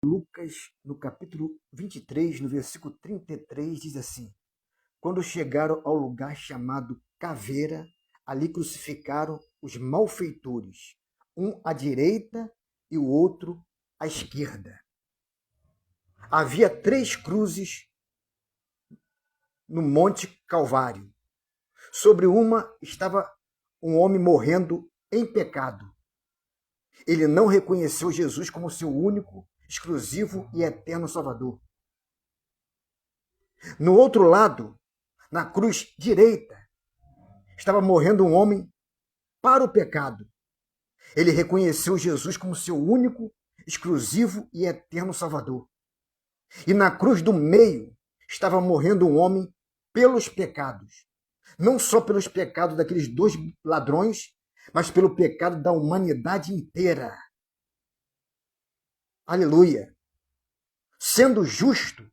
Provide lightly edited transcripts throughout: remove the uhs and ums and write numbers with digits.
Lucas, no capítulo 23, no versículo 33, diz assim: Quando chegaram ao lugar chamado Caveira, ali crucificaram os malfeitores, um à direita e o outro à esquerda. Havia 3 cruzes no Monte Calvário. Sobre uma estava um homem morrendo em pecado. Ele não reconheceu Jesus como seu único, exclusivo e eterno Salvador. No outro lado, na cruz direita, estava morrendo um homem para o pecado. Ele reconheceu Jesus como seu único, exclusivo e eterno Salvador. E na cruz do meio estava morrendo um homem pelos pecados. Não só pelos pecados daqueles 2 ladrões, mas pelo pecado da humanidade inteira. Aleluia! Sendo justo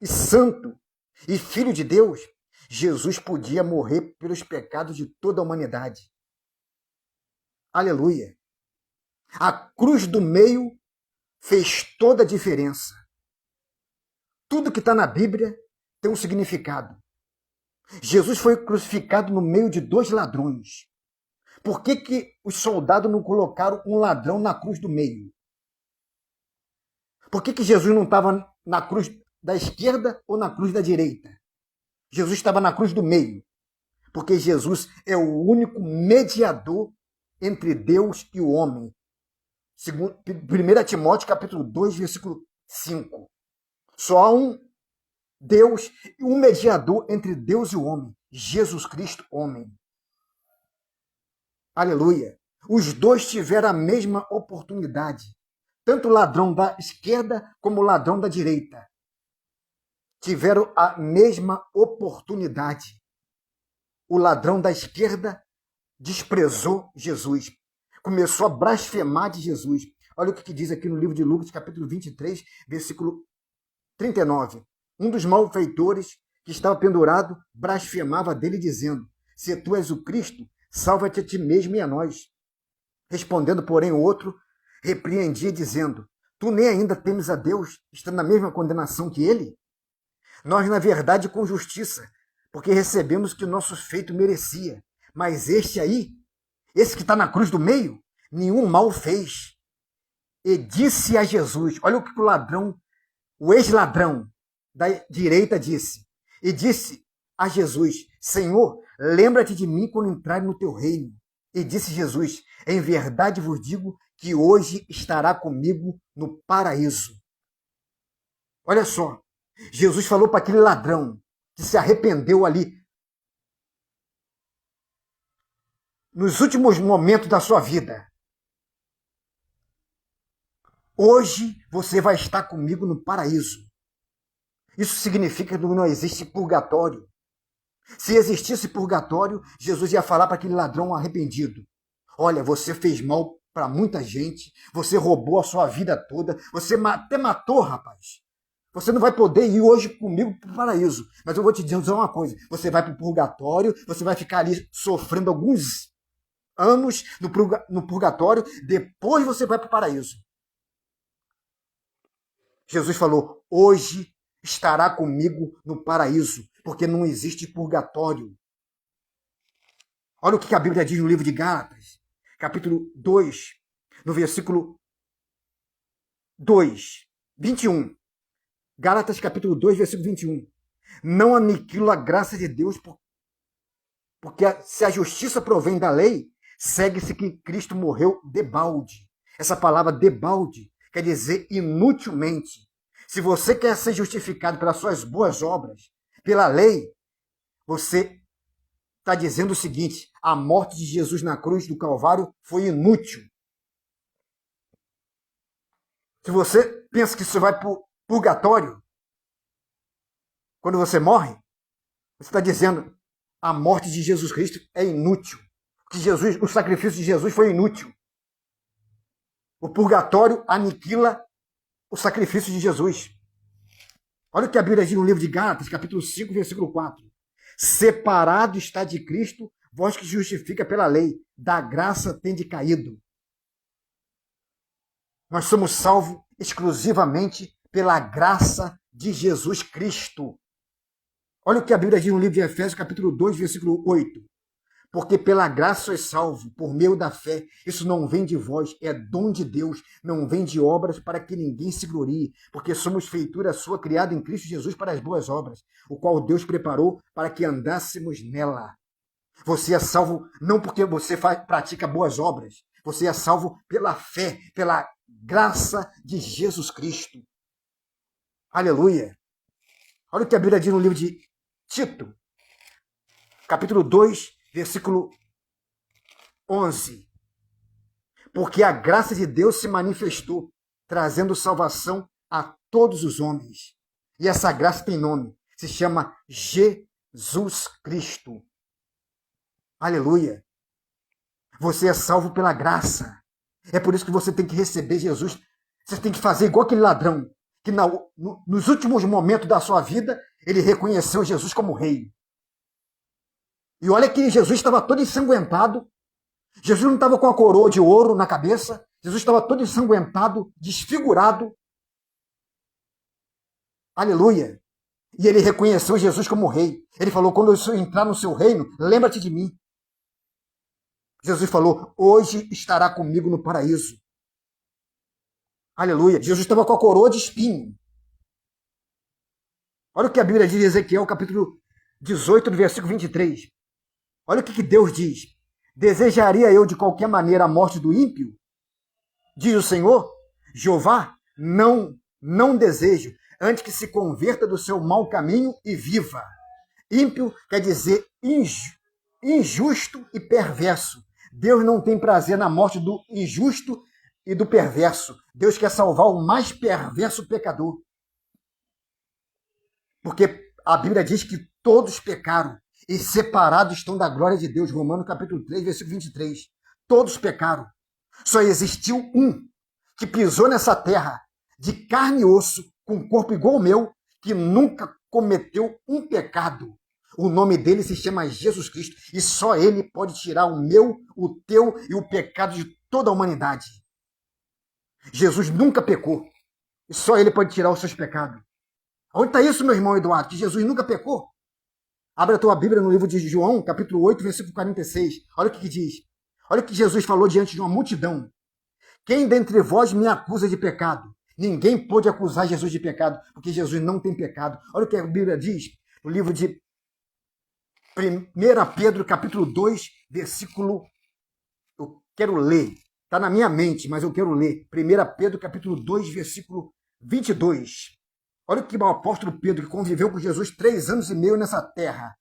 e santo e filho de Deus, Jesus podia morrer pelos pecados de toda a humanidade. Aleluia! A cruz do meio fez toda a diferença. Tudo que está na Bíblia tem um significado. Jesus foi crucificado no meio de 2 ladrões. Por que os soldados não colocaram um ladrão na cruz do meio? Por que Jesus não estava na cruz da esquerda ou na cruz da direita? Jesus estava na cruz do meio. Porque Jesus é o único mediador entre Deus e o homem. 1 Timóteo capítulo 2, versículo 5. Só há um Deus e um mediador entre Deus e o homem. Jesus Cristo, homem. Aleluia. Os 2 tiveram a mesma oportunidade. Tanto o ladrão da esquerda como o ladrão da direita tiveram a mesma oportunidade. O ladrão da esquerda desprezou Jesus. Começou a blasfemar de Jesus. Olha o que diz aqui no livro de Lucas, capítulo 23, versículo 39. Um dos malfeitores que estava pendurado blasfemava dele, dizendo: Se tu és o Cristo, salva-te a ti mesmo e a nós. Respondendo, porém, o outro repreendia, dizendo: Tu nem ainda temes a Deus, estando na mesma condenação que ele? Nós, na verdade, com justiça, porque recebemos o que o nosso feito merecia. Mas este aí, esse que está na cruz do meio, nenhum mal fez. E disse a Jesus, olha o que o ladrão, o ex-ladrão da direita disse. E disse a Jesus: Senhor, lembra-te de mim quando entrar no teu reino. E disse Jesus: Em verdade vos digo que hoje estará comigo no paraíso. Olha só, Jesus falou para aquele ladrão que se arrependeu ali nos últimos momentos da sua vida: hoje você vai estar comigo no paraíso. Isso significa que não existe purgatório. Se existisse purgatório, Jesus ia falar para aquele ladrão arrependido: olha, você fez mal para muita gente, você roubou a sua vida toda, você até matou, rapaz. Você não vai poder ir hoje comigo para o paraíso. Mas eu vou te dizer uma coisa: você vai para o purgatório, você vai ficar ali sofrendo alguns anos no purgatório, depois você vai para o paraíso. Jesus falou: hoje estará comigo no paraíso, porque não existe purgatório. Olha o que a Bíblia diz no livro de Gálatas, capítulo 2, no versículo 2, 21. Gálatas, capítulo 2, versículo 21. Não aniquilo a graça de Deus, porque se a justiça provém da lei, segue-se que Cristo morreu debalde. Essa palavra debalde quer dizer inutilmente. Se você quer ser justificado pelas suas boas obras, pela lei, você está dizendo o seguinte: a morte de Jesus na cruz do Calvário foi inútil. Se você pensa que você vai para o purgatório, quando você morre, você está dizendo: a morte de Jesus Cristo é inútil. O sacrifício de Jesus foi inútil. O purgatório aniquila o sacrifício de Jesus. Olha o que a Bíblia diz no livro de Gálatas, capítulo 5, versículo 4. Separado está de Cristo, vós que justifica pela lei, da graça tende caído. Nós somos salvos exclusivamente pela graça de Jesus Cristo. Olha o que a Bíblia diz no livro de Efésios, capítulo 2, versículo 8. Porque pela graça sois salvo, por meio da fé. Isso não vem de vós, é dom de Deus, não vem de obras para que ninguém se glorie, porque somos feitura sua, criada em Cristo Jesus para as boas obras, o qual Deus preparou para que andássemos nela. Você é salvo não porque você pratica boas obras, você é salvo pela fé, pela graça de Jesus Cristo. Aleluia! Olha o que a Bíblia diz no livro de Tito, capítulo 2, versículo 11. Porque a graça de Deus se manifestou, trazendo salvação a todos os homens. E essa graça tem nome, se chama Jesus Cristo. Aleluia! Você é salvo pela graça. É por isso que você tem que receber Jesus. Você tem que fazer igual aquele ladrão, que nos últimos momentos da sua vida, ele reconheceu Jesus como rei. E olha que Jesus estava todo ensanguentado. Jesus não estava com a coroa de ouro na cabeça. Jesus estava todo ensanguentado, desfigurado. Aleluia! E ele reconheceu Jesus como rei. Ele falou, quando eu entrar no seu reino, lembra-te de mim. Jesus falou, hoje estará comigo no paraíso. Aleluia! Jesus estava com a coroa de espinho. Olha o que a Bíblia diz em Ezequiel, capítulo 18, do versículo 23. Olha o que Deus diz. Desejaria eu de qualquer maneira a morte do ímpio? Diz o Senhor, Jeová, não desejo, antes que se converta do seu mau caminho e viva. Ímpio quer dizer injusto e perverso. Deus não tem prazer na morte do injusto e do perverso. Deus quer salvar o mais perverso pecador. Porque a Bíblia diz que todos pecaram e separados estão da glória de Deus. Romanos capítulo 3, versículo 23. Todos pecaram. Só existiu um que pisou nessa terra de carne e osso, com um corpo igual ao meu, que nunca cometeu um pecado. O nome dele se chama Jesus Cristo. E só ele pode tirar o meu, o teu e o pecado de toda a humanidade. Jesus nunca pecou. E só ele pode tirar os seus pecados. Onde está isso, meu irmão Eduardo? Que Jesus nunca pecou? Abra a tua Bíblia no livro de João, capítulo 8, versículo 46. Olha o que diz. Olha o que Jesus falou diante de uma multidão. Quem dentre vós me acusa de pecado? Ninguém pôde acusar Jesus de pecado, porque Jesus não tem pecado. Olha o que a Bíblia diz no livro de 1 Pedro, capítulo 2, versículo... Eu quero ler. Está na minha mente, mas eu quero ler. 1 Pedro, capítulo 2, versículo 22. Olha o que o apóstolo Pedro, que conviveu com Jesus 3 anos e meio nessa terra.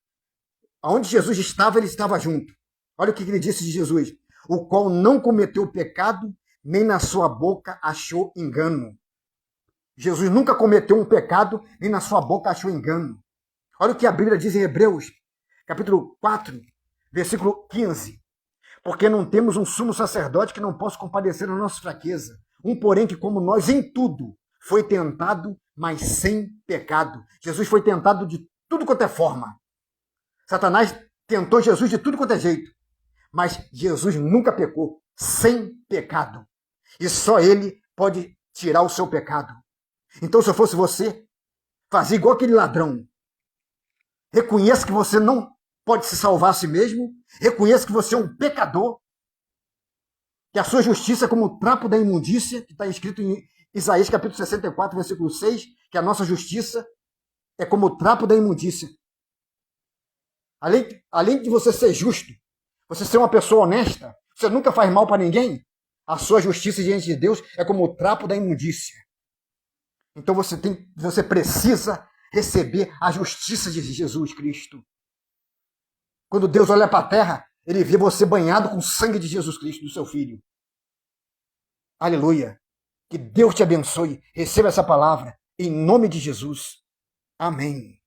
Onde Jesus estava, ele estava junto. Olha o que ele disse de Jesus. O qual não cometeu pecado, nem na sua boca achou engano. Jesus nunca cometeu um pecado, nem na sua boca achou engano. Olha o que a Bíblia diz em Hebreus, capítulo 4, versículo 15. Porque não temos um sumo sacerdote que não possa compadecer a nossa fraqueza. Um, porém, que como nós em tudo foi tentado, mas sem pecado. Jesus foi tentado de tudo quanto é forma. Satanás tentou Jesus de tudo quanto é jeito. Mas Jesus nunca pecou, sem pecado. E só ele pode tirar o seu pecado. Então, se eu fosse você, fazia igual aquele ladrão. Reconheça que você não pode se salvar a si mesmo. Reconheça que você é um pecador. Que a sua justiça é como o trapo da imundícia, que está escrito em Isaías capítulo 64, versículo 6, que a nossa justiça é como o trapo da imundícia. Além de você ser justo, você ser uma pessoa honesta, você nunca faz mal para ninguém, a sua justiça diante de Deus é como o trapo da imundícia. Então você precisa receber a justiça de Jesus Cristo. Quando Deus olha para a terra, ele vê você banhado com o sangue de Jesus Cristo, do seu Filho. Aleluia. Que Deus te abençoe. Receba essa palavra em nome de Jesus. Amém.